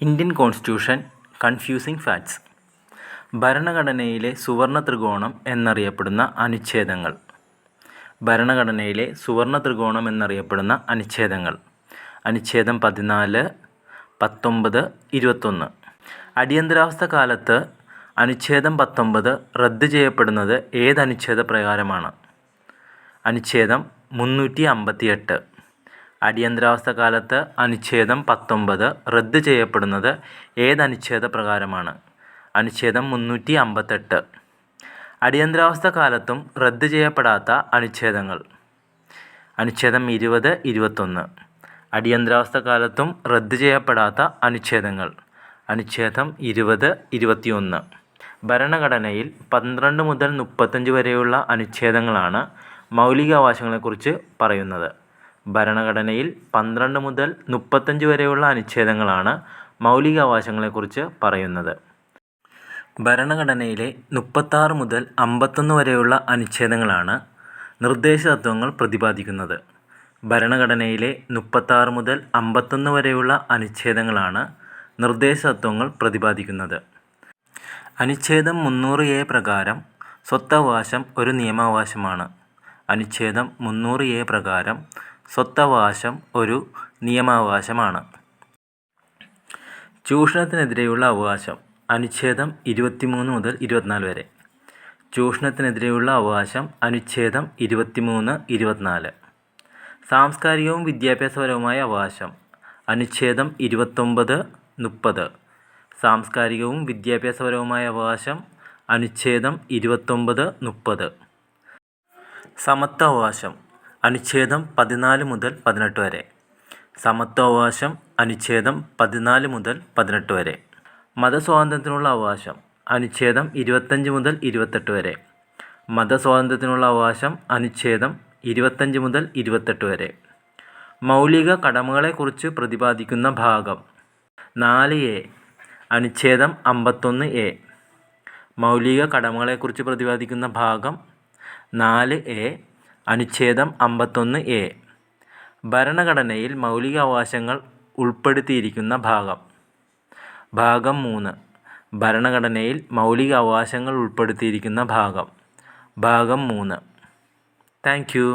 Indian constitution confusing facts. ഭരണഘടനയിലെ സുവർണ്ണ ത്രികോണം എന്നറിയപ്പെടുന്ന അനുച്ഛേദങ്ങൾ. ഭരണഘടനയിലെ സുവർണ്ണ ത്രികോണം എന്നറിയപ്പെടുന്ന അനുച്ഛേദങ്ങൾ: അനുച്ഛേദം 14, 19, 21. അടിയന്തരാവസ്ഥ കാലത്ത് അനുച്ഛേദം 19 റദ്ദ് ചെയ്യപ്പെടുന്നത് ഏതനുച്ഛേദ പ്രകാരമാണ്? അനുച്ഛേദം 358. അടിയന്തരാവസ്ഥ കാലത്ത് അനുച്ഛേദം 19 റദ്ദ് ചെയ്യപ്പെടുന്നത് ഏതനുച്ഛേദ പ്രകാരമാണ്? അനുച്ഛേദം 358. അടിയന്തരാവസ്ഥ കാലത്തും റദ്ദ് ചെയ്യപ്പെടാത്ത അനുച്ഛേദങ്ങൾ: അനുച്ഛേദം 20, 21. അടിയന്തരാവസ്ഥ കാലത്തും റദ്ദ് ചെയ്യപ്പെടാത്ത അനുച്ഛേദങ്ങൾ: അനുച്ഛേദം 20, 21. ഭരണഘടനയിൽ 12 മുതൽ 35 വരെയുള്ള അനുച്ഛേദങ്ങളാണ് മൗലികാവകാശങ്ങളെക്കുറിച്ച് പറയുന്നത്. ഭരണഘടനയിൽ 12 മുതൽ 35 വരെയുള്ള അനുച്ഛേദങ്ങളാണ് മൗലികാവകാശങ്ങളെക്കുറിച്ച് പറയുന്നത്. ഭരണഘടനയിലെ 36 മുതൽ 51 വരെയുള്ള അനുച്ഛേദങ്ങളാണ് നിർദ്ദേശ തത്വങ്ങൾ പ്രതിപാദിക്കുന്നത്. ഭരണഘടനയിലെ 36 മുതൽ 51 വരെയുള്ള അനുച്ഛേദങ്ങളാണ് നിർദ്ദേശ തത്വങ്ങൾ പ്രതിപാദിക്കുന്നത്. അനുച്ഛേദം 300A പ്രകാരം സ്വത്തവകാശം ഒരു നിയമാവകാശമാണ്. അനുച്ഛേദം 300A പ്രകാരം സ്വത്തവകാശം ഒരു നിയമാവകാശമാണ്. ചൂഷണത്തിനെതിരെയുള്ള അവകാശം: അനുച്ഛേദം 23 മുതൽ 24 വരെ. ചൂഷണത്തിനെതിരെയുള്ള അവകാശം: അനുച്ഛേദം 23, 24. സാംസ്കാരികവും വിദ്യാഭ്യാസപരവുമായ അവകാശം: അനുച്ഛേദം 29, 30. സാംസ്കാരികവും വിദ്യാഭ്യാസപരവുമായ അവകാശം: അനുച്ഛേദം 29, 30. സമത്വാവകാശം: അനുച്ഛേദം 14 മുതൽ 18 വരെ. സമത്വാവകാശം: അനുച്ഛേദം 14 മുതൽ 18 വരെ. മതസ്വാതന്ത്ര്യത്തിനുള്ള അവകാശം: അനുച്ഛേദം 25 മുതൽ 28 വരെ. മതസ്വാതന്ത്ര്യത്തിനുള്ള അവകാശം: അനുച്ഛേദം 25 മുതൽ 28 വരെ. മൗലിക കടമകളെക്കുറിച്ച് പ്രതിപാദിക്കുന്ന ഭാഗം: 4A. അനുച്ഛേദം 51A. മൗലിക കടമകളെക്കുറിച്ച് പ്രതിപാദിക്കുന്ന ഭാഗം: 4A. അനുച്ഛേദം 51A. ഭരണഘടനയിൽ മൗലികാവകാശങ്ങൾ ഉൾപ്പെടുത്തിയിരിക്കുന്ന ഭാഗം: ഭാഗം 3. ഭരണഘടനയിൽ മൗലികാവകാശങ്ങൾ ഉൾപ്പെടുത്തിയിരിക്കുന്ന ഭാഗം: ഭാഗം 3. Thank you.